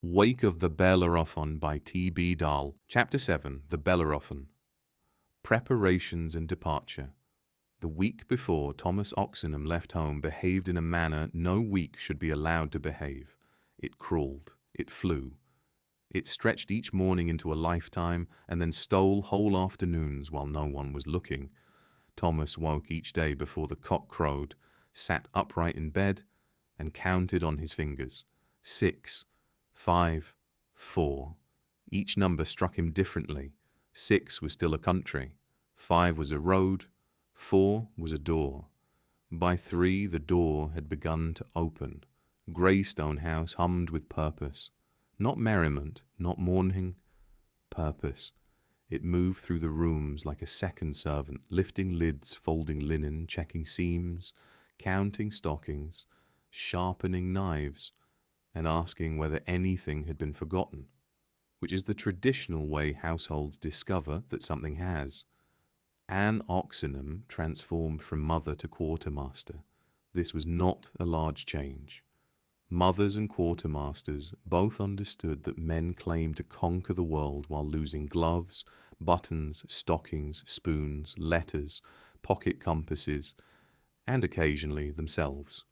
Wake of the Bellerophon by T.B. Dahl. Chapter 7. The Bellerophon. Preparations and Departure. The week before Thomas Oxenham left home behaved in a manner no week should be allowed to behave. It crawled, it flew. It stretched each morning into a lifetime and then stole whole afternoons while no one was looking. Thomas woke each day before the cock crowed, sat upright in bed, and counted on his fingers. 6, 5, 4. Each number struck him differently. 6 was still a country. 5 was a road. 4 was a door. By 3 the door had begun to open. Greystone House hummed with purpose. Not merriment, not mourning, purpose. It moved through the rooms like a second servant, lifting lids, folding linen, checking seams, counting stockings, sharpening knives, and asking whether anything had been forgotten, which is the traditional way households discover that something has. Anne Oxenham transformed from mother to quartermaster. This was not a large change. Mothers and quartermasters both understood that men claimed to conquer the world while losing gloves, buttons, stockings, spoons, letters, pocket compasses, and occasionally themselves.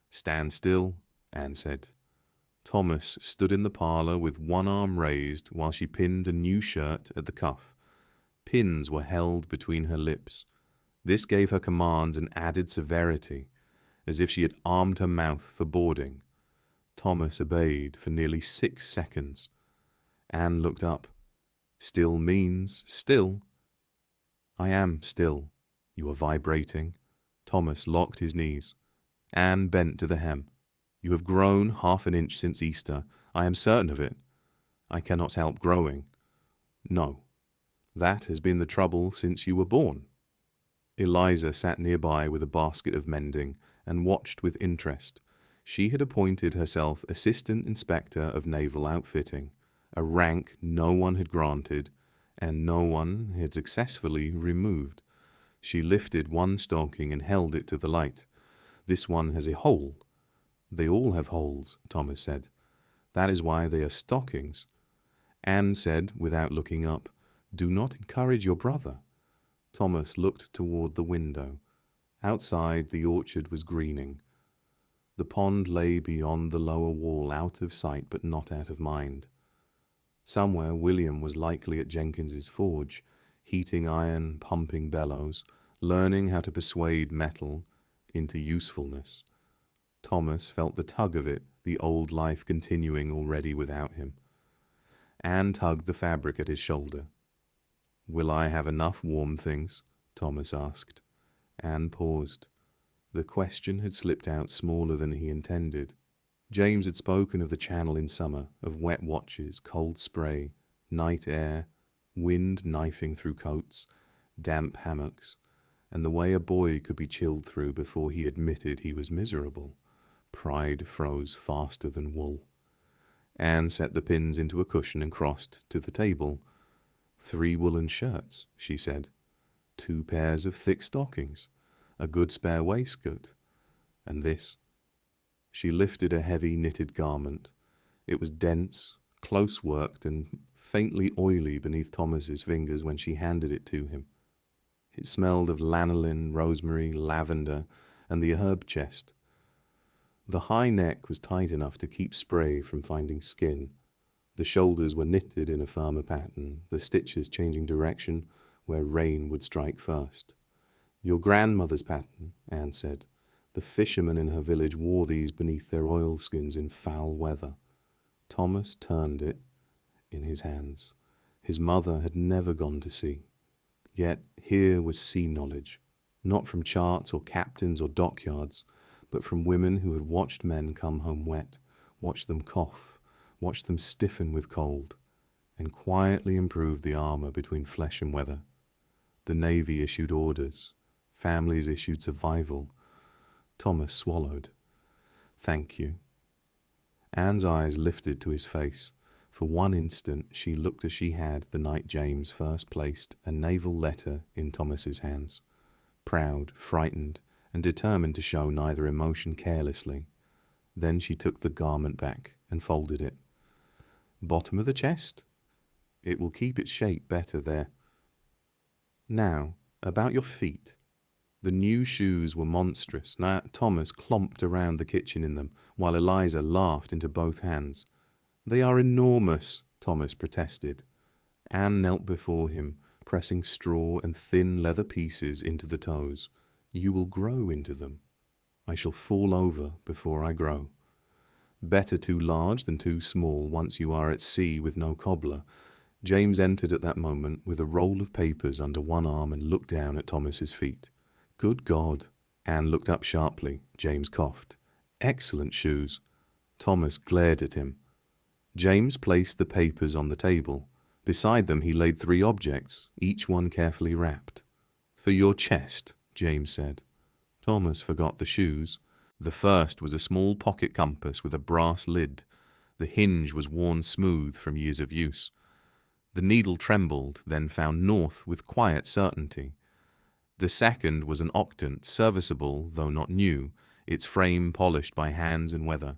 "Stand still," Anne said. Thomas stood in the parlour with one arm raised while she pinned a new shirt at the cuff. Pins were held between her lips. This gave her commands an added severity, as if she had armed her mouth for boarding. Thomas obeyed for nearly 6 seconds. Anne looked up. "Still means still." "I am still." "You are vibrating." Thomas locked his knees. Anne bent to the hem. "You have grown 1/2 an inch since Easter. I am certain of it." "I cannot help growing." "No. That has been the trouble since you were born." Eliza sat nearby with a basket of mending and watched with interest. She had appointed herself Assistant Inspector of Naval Outfitting, a rank no one had granted and no one had successfully removed. She lifted one stocking and held it to the light. "This one has a hole." "They all have holes," Thomas said. "That is why they are stockings." Anne said, without looking up, "Do not encourage your brother." Thomas looked toward the window. Outside, the orchard was greening. The pond lay beyond the lower wall, out of sight but not out of mind. Somewhere William was likely at Jenkins's forge, heating iron, pumping bellows, learning how to persuade metal into usefulness. Thomas felt the tug of it, the old life continuing already without him. Anne tugged the fabric at his shoulder. "Will I have enough warm things?" Thomas asked. Anne paused. The question had slipped out smaller than he intended. James had spoken of the Channel in summer, of wet watches, cold spray, night air, wind knifing through coats, damp hammocks, and the way a boy could be chilled through before he admitted he was miserable. Pride froze faster than wool. Anne set the pins into a cushion and crossed to the table. 3 woolen shirts, she said. 2 pairs of thick stockings. A good spare waistcoat. And this. She lifted a heavy knitted garment. It was dense, close-worked, and faintly oily beneath Thomas's fingers when she handed it to him. It smelled of lanolin, rosemary, lavender, and the herb chest. The high neck was tight enough to keep spray from finding skin. The shoulders were knitted in a firmer pattern, the stitches changing direction where rain would strike first. "Your grandmother's pattern," Anne said. "The fishermen in her village wore these beneath their oilskins in foul weather." Thomas turned it in his hands. His mother had never gone to sea. Yet here was sea knowledge, not from charts or captains or dockyards, but from women who had watched men come home wet, watched them cough, watched them stiffen with cold, and quietly improved the armor between flesh and weather. The Navy issued orders. Families issued survival. Thomas swallowed. "Thank you." Anne's eyes lifted to his face. For one instant she looked as she had the night James first placed a naval letter in Thomas's hands, proud, frightened, and determined to show neither emotion carelessly. Then she took the garment back and folded it. Bottom of the chest? It will keep its shape better there. Now, about your feet. The new shoes were monstrous. Now Thomas clomped around the kitchen in them, while Eliza laughed into both hands. They are enormous, Thomas protested. Anne knelt before him, pressing straw and thin leather pieces into the toes. You will grow into them. I shall fall over before I grow. Better too large than too small once you are at sea with no cobbler. James entered at that moment with a roll of papers under one arm and looked down at Thomas's feet. Good God! Anne looked up sharply. James coughed. Excellent shoes. Thomas glared at him. James placed the papers on the table. Beside them he laid 3 objects, each one carefully wrapped. For your chest, James said. Thomas forgot the shoes. The first was a small pocket compass with a brass lid. The hinge was worn smooth from years of use. The needle trembled, then found north with quiet certainty. The second was an octant, serviceable, though not new, its frame polished by hands and weather.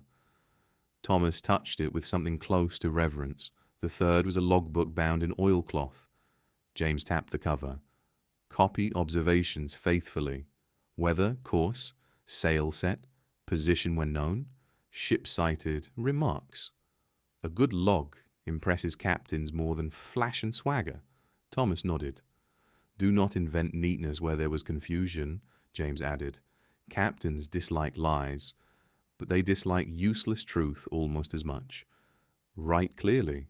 Thomas touched it with something close to reverence. The third was a logbook bound in oilcloth. James tapped the cover. Copy observations faithfully. Weather, course, sail set, position when known, ship sighted, remarks. A good log impresses captains more than flash and swagger. Thomas nodded. Do not invent neatness where there was confusion, James added. Captains dislike lies, but they dislike useless truth almost as much. Write clearly.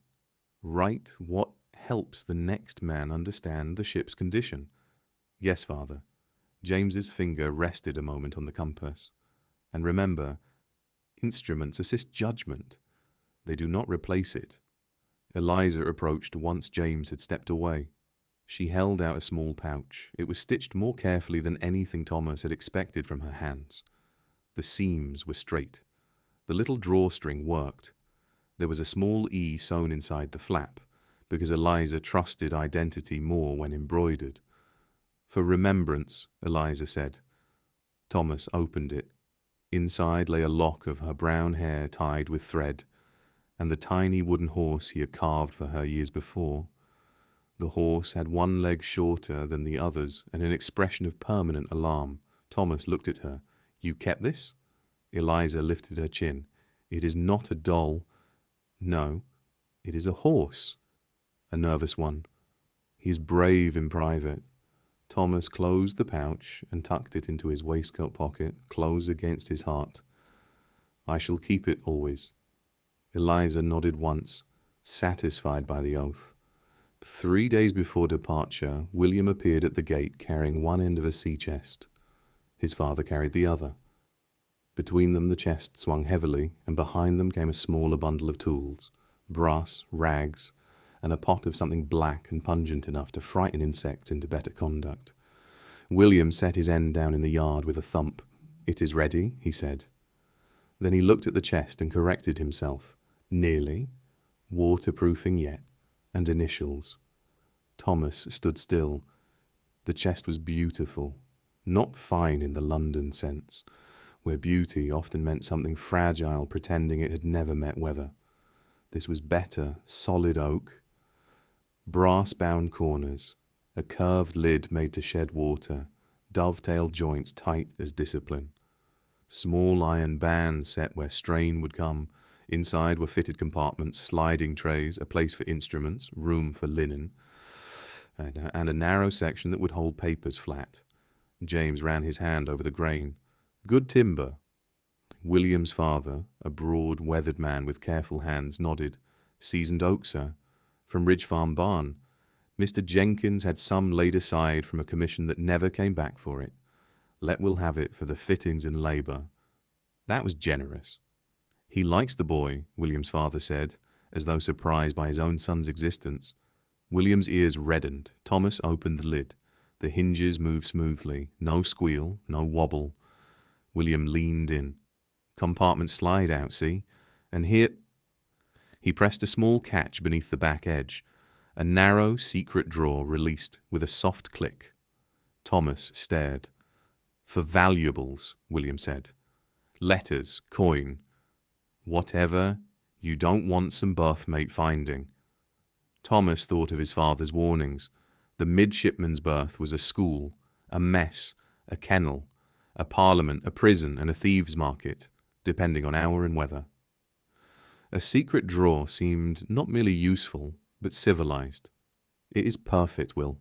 Write what helps the next man understand the ship's condition. Yes, father. James's finger rested a moment on the compass. And remember, instruments assist judgment. They do not replace it. Eliza approached once James had stepped away. She held out a small pouch. It was stitched more carefully than anything Thomas had expected from her hands. The seams were straight. The little drawstring worked. There was a small E sewn inside the flap, because Eliza trusted identity more when embroidered. For remembrance, Eliza said. Thomas opened it. Inside lay a lock of her brown hair tied with thread, and the tiny wooden horse he had carved for her years before. The horse had one leg shorter than the others and an expression of permanent alarm. Thomas looked at her. You kept this? Eliza lifted her chin. It is not a doll. No, it is a horse. A nervous one. He is brave in private. Thomas closed the pouch and tucked it into his waistcoat pocket, close against his heart. I shall keep it always. Eliza nodded once, satisfied by the oath. 3 days before departure, William appeared at the gate carrying one end of a sea chest. His father carried the other. Between them the chest swung heavily, and behind them came a smaller bundle of tools, brass, rags, and a pot of something black and pungent enough to frighten insects into better conduct. William set his end down in the yard with a thump. It is ready, he said. Then he looked at the chest and corrected himself. Nearly. Waterproofing yet. And initials. Thomas stood still. The chest was beautiful, not fine in the London sense, where beauty often meant something fragile pretending it had never met weather. This was better, solid oak, brass-bound corners, a curved lid made to shed water, dovetailed joints tight as discipline. Small iron bands set where strain would come. Inside were fitted compartments, sliding trays, a place for instruments, room for linen, and a narrow section that would hold papers flat. James ran his hand over the grain. Good timber. William's father, a broad, weathered man with careful hands, nodded. Seasoned oak, sir. From Ridge Farm Barn. Mr. Jenkins had some laid aside from a commission that never came back for it. Let Will have it for the fittings and labour. That was generous. He likes the boy, William's father said, as though surprised by his own son's existence. William's ears reddened. Thomas opened the lid. The hinges moved smoothly. No squeal, no wobble. William leaned in. Compartment slide out, see? And here... He pressed a small catch beneath the back edge. A narrow, secret drawer released with a soft click. Thomas stared. For valuables, William said. Letters, coin. Whatever You don't want some berthmate finding. Thomas thought of his father's warnings. The midshipman's berth was a school, a mess, a kennel, a parliament, a prison, and a thieves' market, depending on hour and weather. A secret drawer seemed not merely useful, but civilized. It is perfect, Will.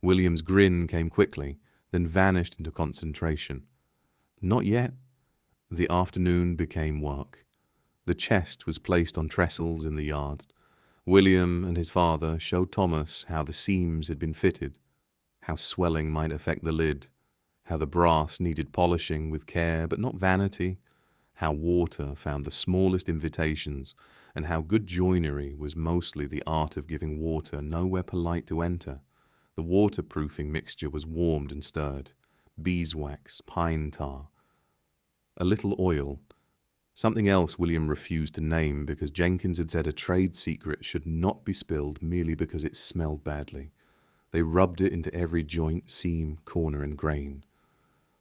William's grin came quickly, then vanished into concentration. Not yet. The afternoon became work. The chest was placed on trestles in the yard. William and his father showed Thomas how the seams had been fitted, how swelling might affect the lid, how the brass needed polishing with care but not vanity, how water found the smallest invitations, and how good joinery was mostly the art of giving water nowhere polite to enter. The waterproofing mixture was warmed and stirred, beeswax, pine tar, a little oil, something else William refused to name because Jenkins had said a trade secret should not be spilled merely because it smelled badly. They rubbed it into every joint, seam, corner, and grain.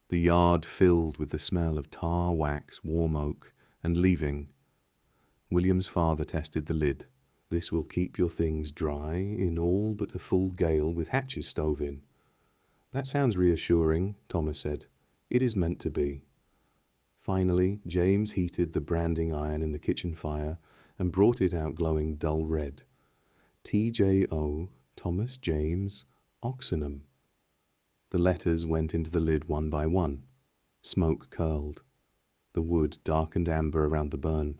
The yard filled with the smell of tar, wax, warm oak, and leaving. William's father tested the lid. This will keep your things dry in all but a full gale with hatches stove in. That sounds reassuring, Thomas said. It is meant to be. Finally, James heated the branding iron in the kitchen fire and brought it out glowing dull red. T.J.O. Thomas James Oxenham. The letters went into the lid one by one. Smoke curled. The wood darkened amber around the burn.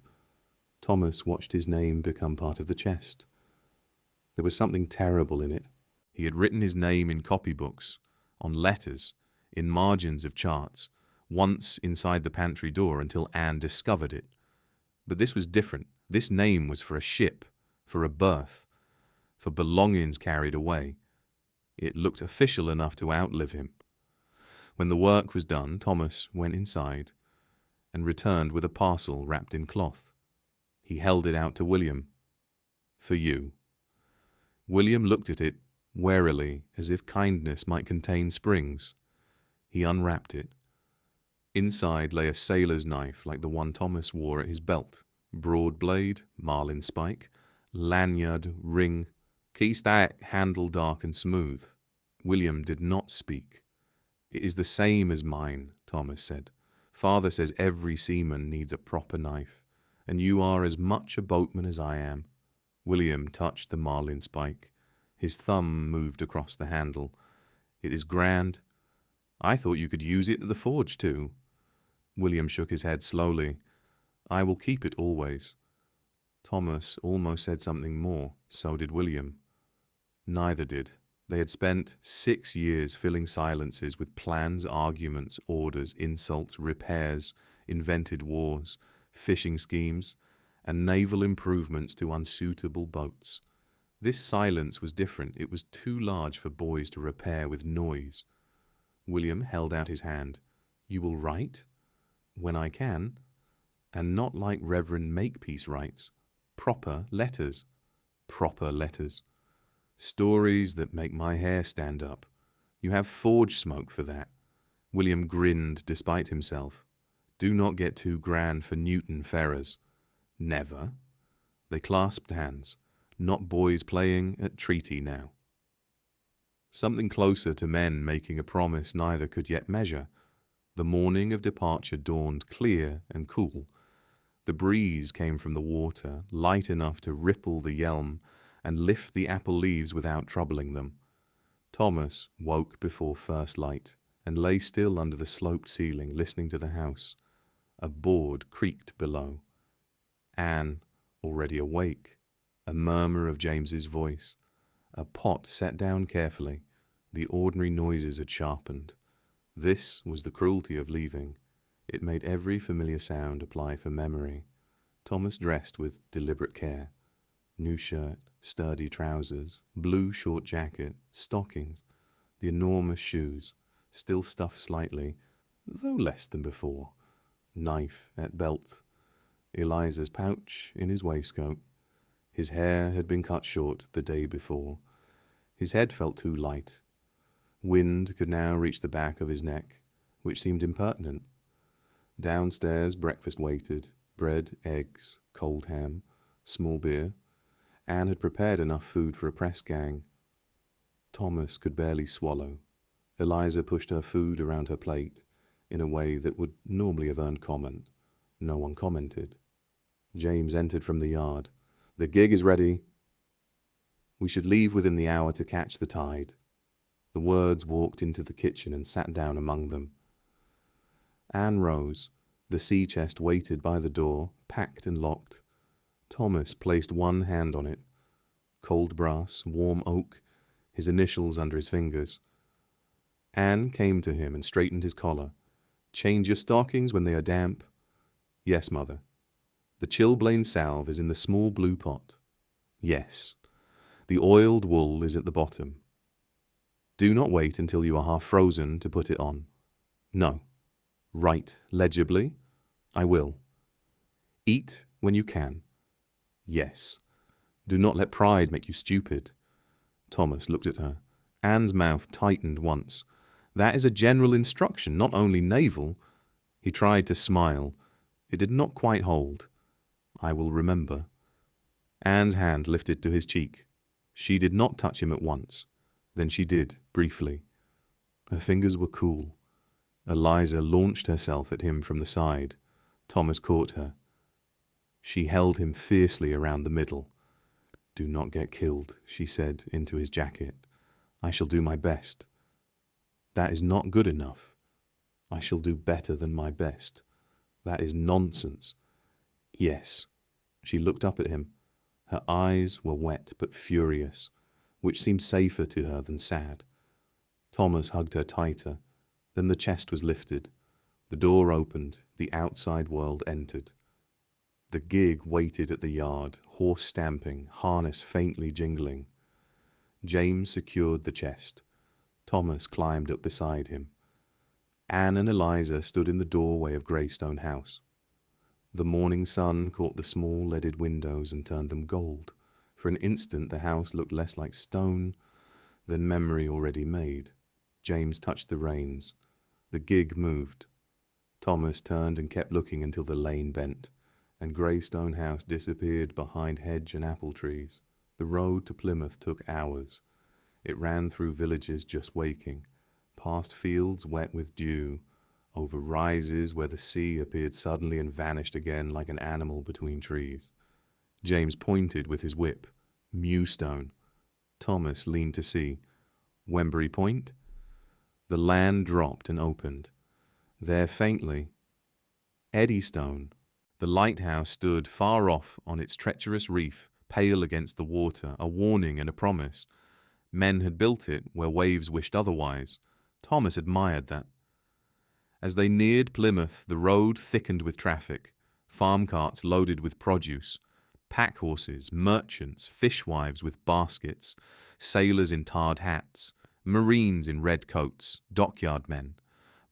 Thomas watched his name become part of the chest. There was something terrible in it. He had written his name in copybooks, on letters, in margins of charts, once inside the pantry door until Anne discovered it. But this was different. This name was for a ship, for a berth, for belongings carried away. It looked official enough to outlive him. When the work was done, Thomas went inside and returned with a parcel wrapped in cloth. He held it out to William. For you. William looked at it warily, as if kindness might contain springs. He unwrapped it. Inside lay a sailor's knife like the one Thomas wore at his belt. Broad blade, marlin spike, lanyard, ring, keystack, handle dark and smooth. William did not speak. It is the same as mine, Thomas said. Father says every seaman needs a proper knife, and you are as much a boatman as I am. William touched the marlin spike. His thumb moved across the handle. It is grand. I thought you could use it at the forge too. William shook his head slowly. I will keep it always. Thomas almost said something more. So did William. Neither did. They had spent 6 years filling silences with plans, arguments, orders, insults, repairs, invented wars, fishing schemes, and naval improvements to unsuitable boats. This silence was different. It was too large for boys to repair with noise. William held out his hand. You will write? When I can. And not like Reverend Makepeace writes. Proper letters. Proper letters. Stories that make my hair stand up. You have forge smoke for that. William grinned despite himself. Do not get too grand for Newton Ferrers. Never. They clasped hands. Not boys playing at treaty now. Something closer to men making a promise neither could yet measure. The morning of departure dawned clear and cool. The breeze came from the water, light enough to ripple the yelm and lift the apple leaves without troubling them. Thomas woke before first light and lay still under the sloped ceiling, listening to the house. A board creaked below. Anne, already awake, a murmur of James's voice. A pot set down carefully. The ordinary noises had sharpened. This was the cruelty of leaving. It made every familiar sound apply for memory. Thomas dressed with deliberate care. New shirt, sturdy trousers, blue short jacket, stockings, the enormous shoes, still stuffed slightly, though less than before. Knife at belt. Eliza's pouch in his waistcoat. His hair had been cut short the day before. His head felt too light. Wind could now reach the back of his neck, which seemed impertinent. Downstairs breakfast waited, bread, eggs, cold ham, small beer. Anne had prepared enough food for a press gang. Thomas could barely swallow. Eliza pushed her food around her plate in a way that would normally have earned comment. No one commented. James entered from the yard. "The gig is ready. We should leave within the hour to catch the tide." The words walked into the kitchen and sat down among them. Anne rose. The sea chest waited by the door, packed and locked. Thomas placed one hand on it. Cold brass, warm oak, his initials under his fingers. Anne came to him and straightened his collar. "Change your stockings when they are damp?" "Yes, mother." "The chilblain salve is in the small blue pot?" "Yes." "The oiled wool is at the bottom." "Do not wait until you are half frozen to put it on." "No." "Write legibly?" "I will." "Eat when you can?" "Yes." "Do not let pride make you stupid." Thomas looked at her. Anne's mouth tightened once. "That is a general instruction, not only naval." He tried to smile. It did not quite hold. "I will remember." Anne's hand lifted to his cheek. She did not touch him at once. Then she did, briefly. Her fingers were cool. Eliza launched herself at him from the side. Thomas caught her. She held him fiercely around the middle. "Do not get killed," she said into his jacket. "I shall do my best." "That is not good enough." "I shall do better than my best." "That is nonsense." "Yes." She looked up at him. Her eyes were wet but furious, which seemed safer to her than sad. Thomas hugged her tighter. Then the chest was lifted. The door opened. The outside world entered. The gig waited at the yard, horse stamping, harness faintly jingling. James secured the chest. Thomas climbed up beside him. Anne and Eliza stood in the doorway of Greystone House. The morning sun caught the small leaded windows and turned them gold. For an instant the house looked less like stone than memory already made. James touched the reins. The gig moved. Thomas turned and kept looking until the lane bent, and Greystone House disappeared behind hedge and apple trees. The road to Plymouth took hours. It ran through villages just waking, past fields wet with dew, over rises where the sea appeared suddenly and vanished again like an animal between trees. James pointed with his whip. Mewstone. Thomas leaned to see. Wembury Point? The land dropped and opened. There faintly, Eddystone. The lighthouse stood far off on its treacherous reef, pale against the water, a warning and a promise. Men had built it where waves wished otherwise. Thomas admired that. As they neared Plymouth, the road thickened with traffic, farm carts loaded with produce, pack horses, merchants, fishwives with baskets, sailors in tarred hats, marines in red coats, dockyard men,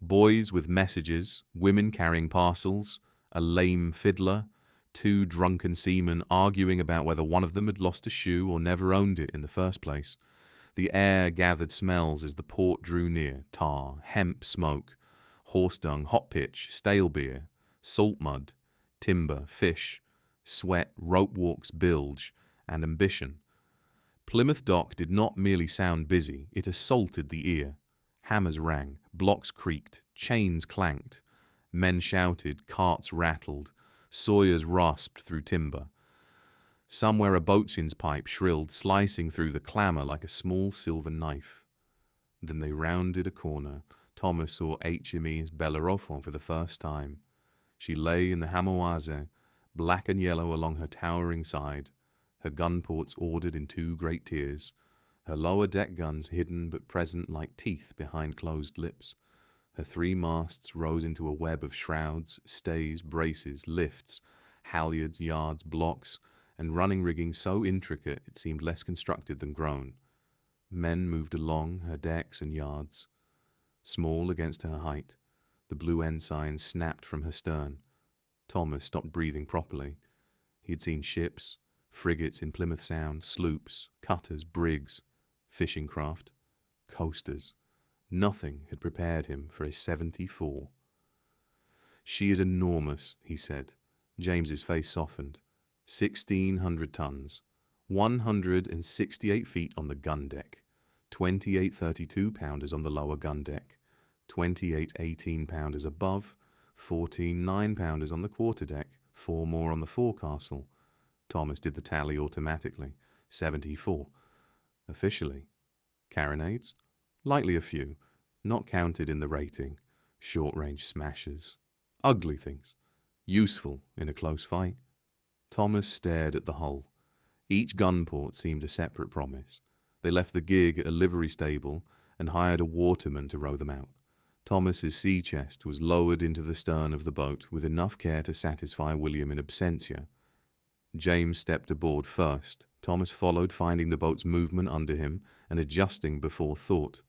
boys with messages, women carrying parcels, a lame fiddler, two drunken seamen arguing about whether one of them had lost a shoe or never owned it in the first place. The air gathered smells as the port drew near: tar, hemp smoke, horse dung, hot pitch, stale beer, salt mud, timber, fish, sweat, rope walks, bilge, and ambition. Plymouth Dock did not merely sound busy, it assaulted the ear. Hammers rang, blocks creaked, chains clanked. Men shouted, carts rattled, sawyers rasped through timber. Somewhere a boatswain's pipe shrilled, slicing through the clamour like a small silver knife. Then they rounded a corner. Thomas saw HME's Bellerophon for the first time. She lay in the Hamoise, black and yellow along her towering side, her gun ports ordered in two great tiers, her lower deck guns hidden but present like teeth behind closed lips. Her three masts rose into a web of shrouds, stays, braces, lifts, halyards, yards, blocks, and running rigging so intricate it seemed less constructed than grown. Men moved along her decks and yards. Small against her height, the blue ensign snapped from her stern. Thomas stopped breathing properly. He had seen ships, frigates in Plymouth Sound, sloops, cutters, brigs, fishing craft, coasters. Nothing had prepared him for a 74. "She is enormous," he said. James's face softened. 1,600 tons. 168 feet on the gun deck. 28 32-pounders on the lower gun deck. 28 18-pounders above. 14 9-pounders on the quarterdeck. 4 more on the forecastle. Thomas did the tally automatically. 74. Officially. Carronades? Likely a few. Not counted in the rating. Short-range smashers. Ugly things. Useful in a close fight. Thomas stared at the hull. Each gun port seemed a separate promise. They left the gig at a livery stable and hired a waterman to row them out. Thomas's sea chest was lowered into the stern of the boat with enough care to satisfy William in absentia. James stepped aboard first. Thomas followed, finding the boat's movement under him and adjusting before thought.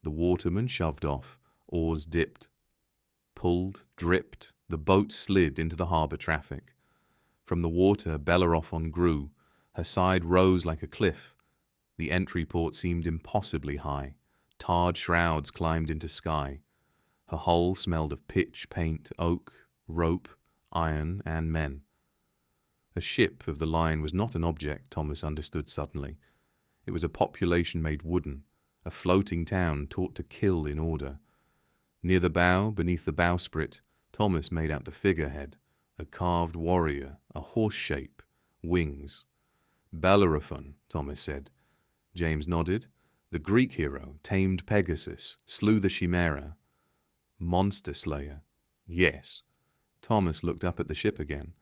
The waterman shoved off. Oars dipped. Pulled, dripped. The boat slid into the harbour traffic. From the water, Bellerophon grew. Her side rose like a cliff. The entry port seemed impossibly high. Tarred shrouds climbed into sky. Her hull smelled of pitch, paint, oak, rope, iron, and men. A ship of the line was not an object, Thomas understood suddenly. It was a population made wooden, a floating town taught to kill in order. Near the bow, beneath the bowsprit, Thomas made out the figurehead, a carved warrior, a horse shape, wings. Bellerophon, Thomas said. James nodded. The Greek hero tamed Pegasus, slew the Chimera. Monster slayer. Yes. Thomas looked up at the ship again.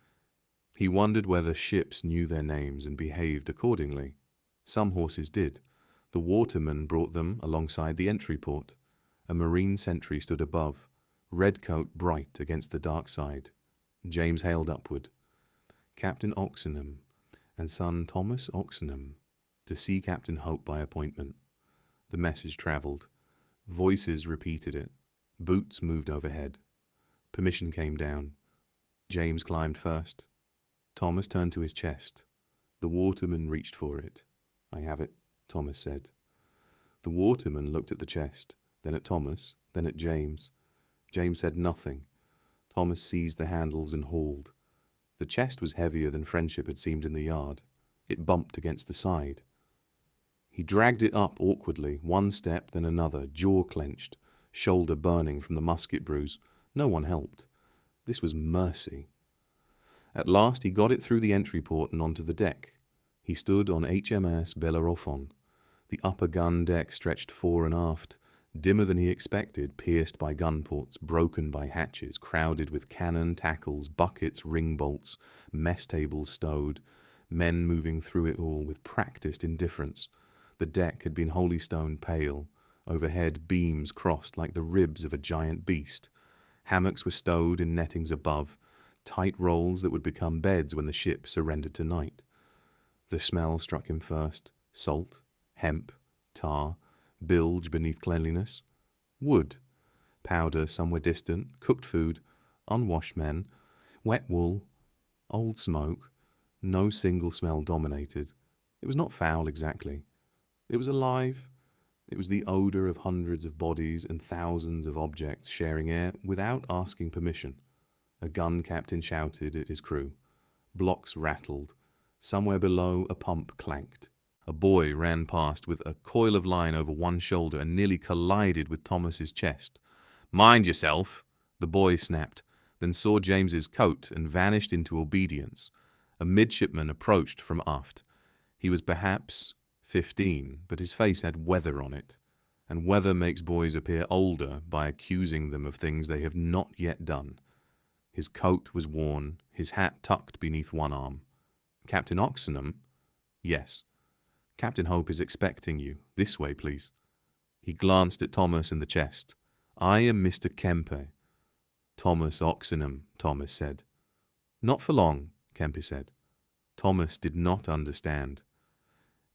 He wondered whether ships knew their names and behaved accordingly. Some horses did. The waterman brought them alongside the entry port. A marine sentry stood above, redcoat bright against the dark side. James hailed upward. Captain Oxenham and son Thomas Oxenham, to see Captain Hope by appointment. The message travelled. Voices repeated it. Boots moved overhead. Permission came down. James climbed first. Thomas turned to his chest. The waterman reached for it. I have it, Thomas said. The waterman looked at the chest, then at Thomas, then at James. James said nothing. Thomas seized the handles and hauled. The chest was heavier than Friendship had seemed in the yard. It bumped against the side. He dragged it up awkwardly, one step, then another, jaw clenched, shoulder burning from the musket bruise. No one helped. This was mercy. At last he got it through the entry port and onto the deck. He stood on HMS Bellerophon. The upper gun deck stretched fore and aft, dimmer than he expected, pierced by gun ports, broken by hatches, crowded with cannon, tackles, buckets, ring bolts, mess tables stowed, men moving through it all with practised indifference. The deck had been holystone pale. Overhead beams crossed like the ribs of a giant beast. Hammocks were stowed in nettings above, tight rolls that would become beds when the ship surrendered to night. The smell struck him first. Salt, hemp, tar, bilge beneath cleanliness. Wood, powder somewhere distant, cooked food, unwashed men, wet wool, old smoke. No single smell dominated. It was not foul exactly. It was alive. It was the odour of hundreds of bodies and thousands of objects sharing air without asking permission. A gun captain shouted at his crew. Blocks rattled. Somewhere below, a pump clanked. A boy ran past with a coil of line over one shoulder and nearly collided with Thomas's chest. "Mind yourself," the boy snapped, then saw James's coat and vanished into obedience. A midshipman approached from aft. He was perhaps 15, but his face had weather on it, and weather makes boys appear older by accusing them of things they have not yet done. His coat was worn, his hat tucked beneath one arm. "Captain Oxenham?" "Yes." "Captain Hope is expecting you. This way, please." He glanced at Thomas in the chest. "I am Mr. Kempe." "Thomas Oxenham," Thomas said. "Not for long," Kempe said. Thomas did not understand.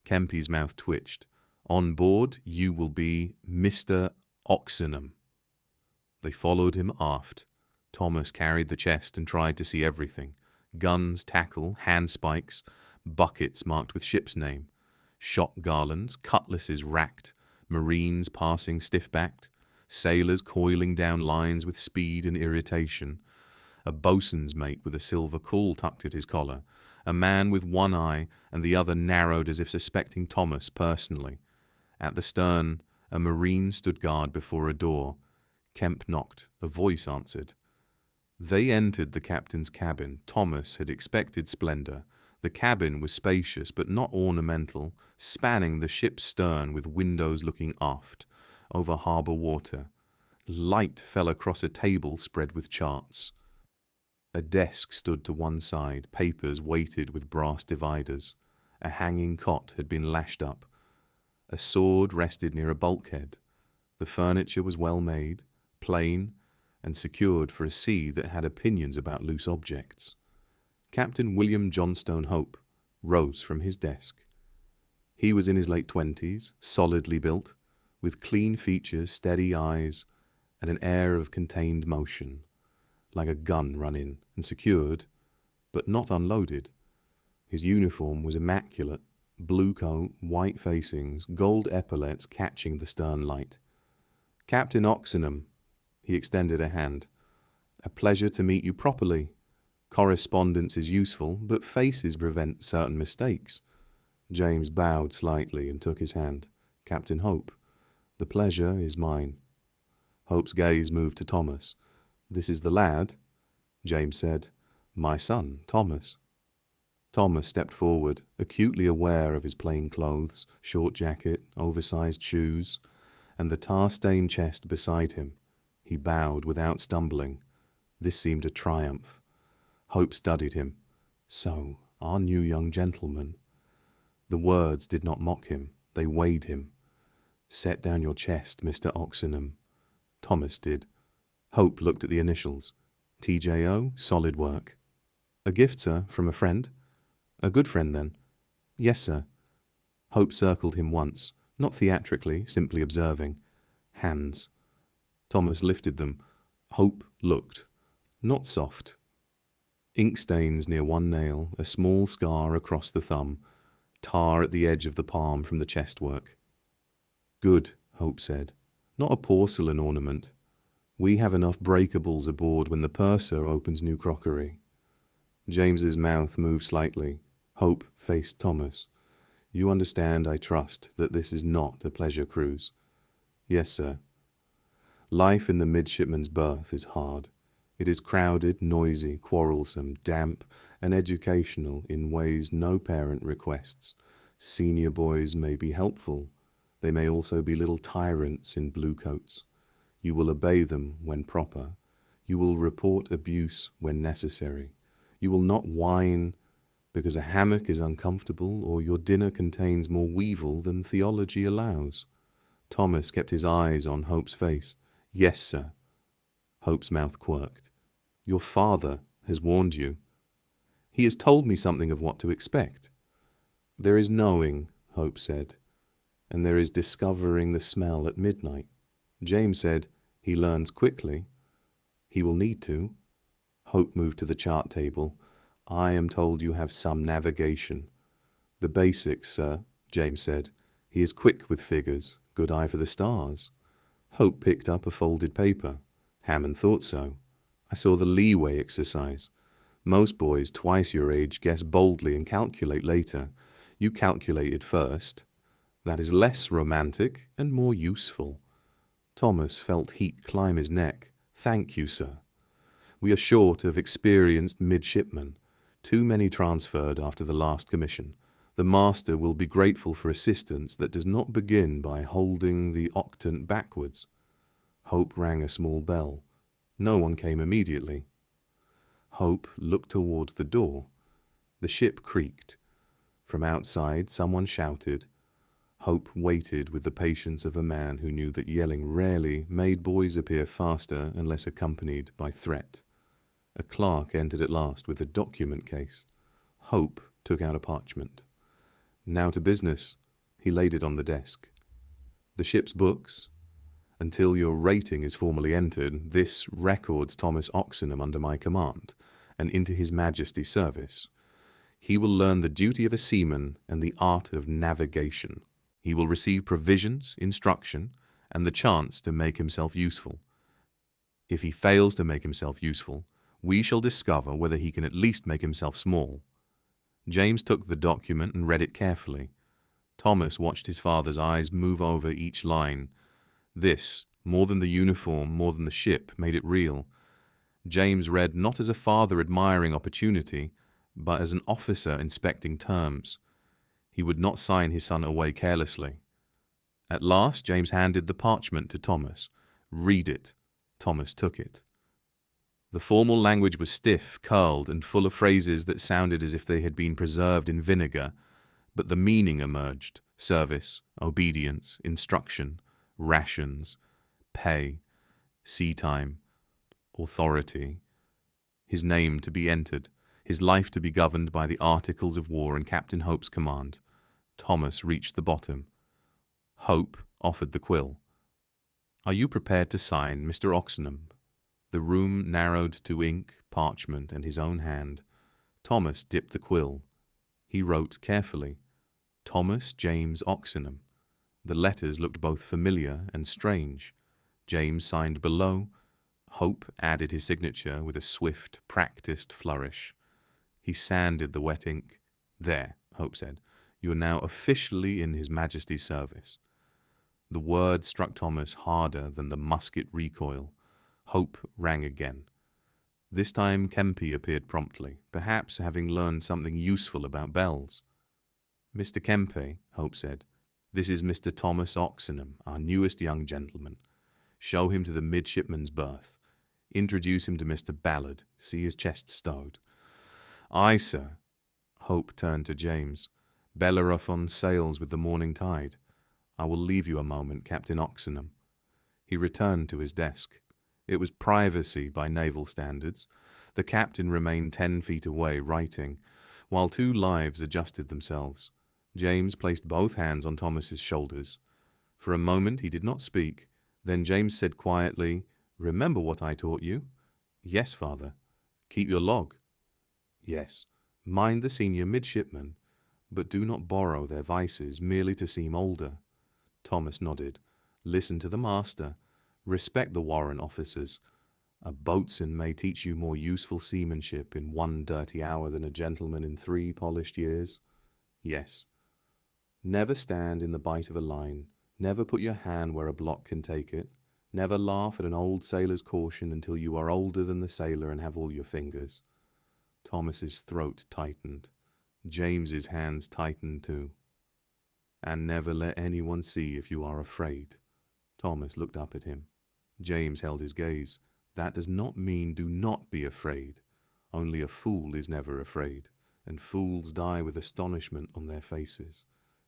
Kempe's mouth twitched. "On board, you will be Mr. Oxenham." They followed him aft. Thomas carried the chest and tried to see everything. Guns, tackle, handspikes, buckets marked with ship's name, shot garlands, cutlasses racked, marines passing stiff-backed, sailors coiling down lines with speed and irritation, a boatswain's mate with a silver caul tucked at his collar, a man with one eye and the other narrowed as if suspecting Thomas personally. At the stern, a marine stood guard before a door. Kemp knocked. A voice answered. They entered the captain's cabin. Thomas had expected splendor. The cabin was spacious but not ornamental, spanning the ship's stern with windows looking aft, over harbour water. Light fell across a table spread with charts. A desk stood to one side, papers weighted with brass dividers. A hanging cot had been lashed up. A sword rested near a bulkhead. The furniture was well made, plain, and secured for a sea that had opinions about loose objects. Captain William Johnstone Hope rose from his desk. He was in his late 20s, solidly built, with clean features, steady eyes, and an air of contained motion, like a gun run in and secured, but not unloaded. His uniform was immaculate, blue coat, white facings, gold epaulets catching the stern light. Captain Oxenham, he extended a hand. A pleasure to meet you properly. Correspondence is useful, but faces prevent certain mistakes. James bowed slightly and took his hand. Captain Hope, the pleasure is mine. Hope's gaze moved to Thomas. This is the lad? James said. My son, Thomas. Thomas stepped forward, acutely aware of his plain clothes, short jacket, oversized shoes, and the tar-stained chest beside him. He bowed without stumbling. This seemed a triumph. Hope studied him. So, our new young gentleman. The words did not mock him. They weighed him. Set down your chest, Mr. Oxenham. Thomas did. Hope looked at the initials. TJO, solid work. A gift, sir, from a friend? A good friend, then? Yes, sir. Hope circled him once, not theatrically, simply observing. Hands. Thomas lifted them. Hope looked. Not soft. Ink stains near one nail, a small scar across the thumb, tar at the edge of the palm from the chestwork. Good, Hope said. Not a porcelain ornament. We have enough breakables aboard when the purser opens new crockery. James's mouth moved slightly. Hope faced Thomas. You understand, I trust, that this is not a pleasure cruise. Yes, sir. Life in the midshipman's berth is hard. It is crowded, noisy, quarrelsome, damp, and educational in ways no parent requests. Senior boys may be helpful. They may also be little tyrants in blue coats. You will obey them when proper. You will report abuse when necessary. You will not whine because a hammock is uncomfortable or your dinner contains more weevil than theology allows. Thomas kept his eyes on Hope's face. Yes, sir. Hope's mouth quirked. Your father has warned you. He has told me something of what to expect. There is knowing, Hope said, and there is discovering the smell at midnight. James said, he learns quickly. He will need to. Hope moved to the chart table. I am told you have some navigation. The basics, sir, James said. He is quick with figures, good eye for the stars. Hope picked up a folded paper. Hammond thought so. I saw the leeway exercise. Most boys twice your age guess boldly and calculate later. You calculated first. That is less romantic and more useful. Thomas felt heat climb his neck. Thank you, sir. We are short of experienced midshipmen. Too many transferred after the last commission. The master will be grateful for assistance that does not begin by holding the octant backwards. Hope rang a small bell. No one came immediately. Hope looked towards the door. The ship creaked. From outside, someone shouted. Hope waited with the patience of a man who knew that yelling rarely made boys appear faster unless accompanied by threat. A clerk entered at last with a document case. Hope took out a parchment. Now to business. He laid it on the desk. The ship's books. Until your rating is formally entered, this records Thomas Oxenham under my command and into His Majesty's service. He will learn the duty of a seaman and the art of navigation. He will receive provisions, instruction, and the chance to make himself useful. If he fails to make himself useful, We shall discover whether he can at least make himself small." James took the document and read it carefully. Thomas watched his father's eyes move over each line. This, more than the uniform, more than the ship, made it real. James read not as a father admiring opportunity, but as an officer inspecting terms. He would not sign his son away carelessly. At last, James handed the parchment to Thomas. "Read it." Thomas took it. The formal language was stiff, curled, and full of phrases that sounded as if they had been preserved in vinegar, but the meaning emerged: service, obedience, instruction, rations, pay, sea time, authority, his name to be entered, his life to be governed by the articles of war and Captain Hope's command. Thomas reached the bottom. Hope offered the quill. "Are you prepared to sign, Mr. Oxenham?" The room narrowed to ink, parchment, and his own hand. Thomas dipped the quill. He wrote carefully, "Thomas James Oxenham." The letters looked both familiar and strange. James signed below. Hope added his signature with a swift, practiced flourish. He sanded the wet ink. "There," Hope said. "You are now officially in His Majesty's service." The word struck Thomas harder than the musket recoil. Hope rang again. This time Kempe appeared promptly, perhaps having learned something useful about bells. "Mr. Kempe," Hope said, "this is Mr. Thomas Oxenham, our newest young gentleman. Show him to the midshipman's berth. Introduce him to Mr. Ballard. See his chest stowed." "Aye, sir." Hope turned to James. "Bellerophon sails with the morning tide. I will leave you a moment, Captain Oxenham." He returned to his desk. It was privacy by naval standards. The captain remained 10 feet away, writing, while two lives adjusted themselves. James placed both hands on Thomas's shoulders. For a moment he did not speak. Then James said quietly, "Remember what I taught you?" "Yes, father." "Keep your log?" "Yes." "Mind the senior midshipmen, but do not borrow their vices merely to seem older." Thomas nodded. "Listen to the master. Respect the warrant officers. A boatswain may teach you more useful seamanship in 1 dirty hour than a gentleman in 3 polished years." "Yes." "Never stand in the bight of a line. Never put your hand where a block can take it. Never laugh at an old sailor's caution until you are older than the sailor and have all your fingers." Thomas's throat tightened. James's hands tightened too. "And never let anyone see if you are afraid." Thomas looked up at him. James held his gaze. "That does not mean do not be afraid. Only a fool is never afraid, and fools die with astonishment on their faces.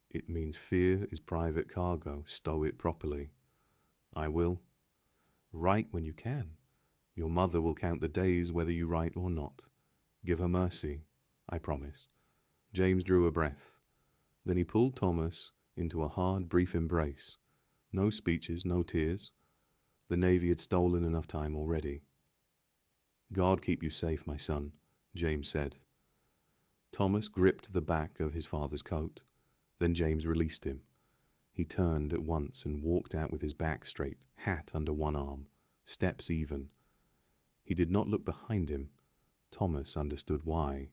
It means fear is private cargo. Stow it properly." "I will." "Write when you can. Your mother will count the days whether you write or not. Give her mercy." "I promise." James drew a breath. Then he pulled Thomas into a hard, brief embrace. No speeches, no tears. The Navy had stolen enough time already. "God keep you safe, my son," James said. Thomas gripped the back of his father's coat. Then James released him. He turned at once and walked out with his back straight, hat under one arm, steps even. He did not look behind him. Thomas understood why.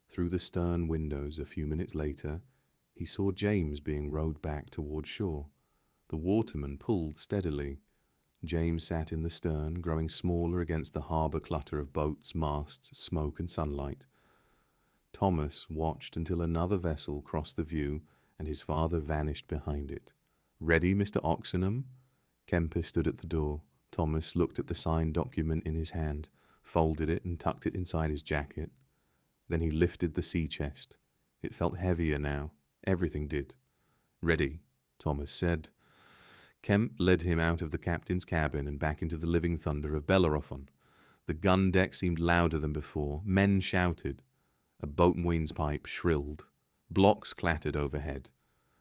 Through the stern windows a few minutes later, he saw James being rowed back toward shore. The waterman pulled steadily. James sat in the stern, growing smaller against the harbour clutter of boats, masts, smoke, and sunlight. Thomas watched until another vessel crossed the view and his father vanished behind it. "Ready, Mr. Oxenham?" Kemper stood at the door. Thomas looked at the signed document in his hand, folded it and tucked it inside his jacket. Then he lifted the sea chest. It felt heavier now. Everything did. "Ready," Thomas said. Kemp led him out of the captain's cabin and back into the living thunder of Bellerophon. The gun deck seemed louder than before. Men shouted. A boatswain's pipe shrilled. Blocks clattered overhead.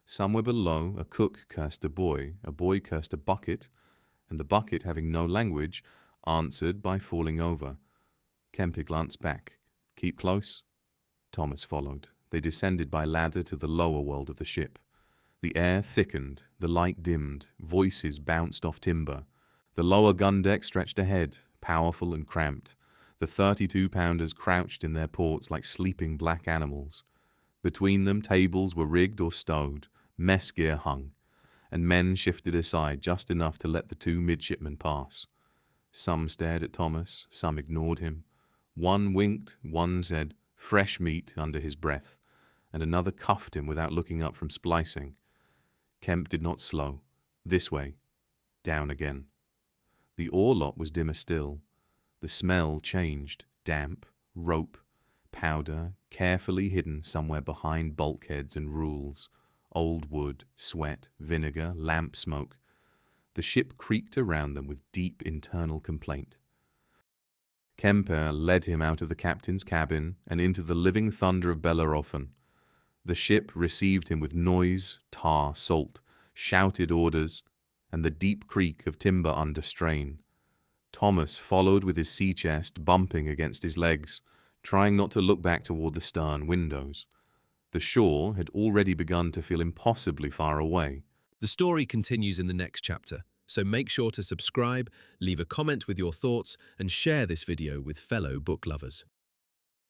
Somewhere below, a cook cursed a boy cursed a bucket, and the bucket, having no language, answered by falling over. Kempe glanced back. "Keep close." Thomas followed. They descended by ladder to the lower world of the ship. The air thickened, the light dimmed, voices bounced off timber. The lower gun deck stretched ahead, powerful and cramped. The 32-pounders crouched in their ports like sleeping black animals. Between them, tables were rigged or stowed, mess gear hung, and men shifted aside just enough to let the two midshipmen pass. Some stared at Thomas, some ignored him. One winked, one said, "Fresh meat," under his breath, and another cuffed him without looking up from splicing. Kemp did not slow. This way. Down again. The oar lot was dimmer still. The smell changed. Damp, rope, powder, carefully hidden somewhere behind bulkheads and rules. Old wood, sweat, vinegar, lamp smoke. The ship creaked around them with deep internal complaint. Kemper led him out of the captain's cabin and into the living thunder of Bellerophon. The ship received him with noise, tar, salt, shouted orders, and the deep creak of timber under strain. Thomas followed with his sea chest bumping against his legs, trying not to look back toward the stern windows. The shore had already begun to feel impossibly far away. The story continues in the next chapter, so make sure to subscribe, leave a comment with your thoughts, and share this video with fellow book lovers.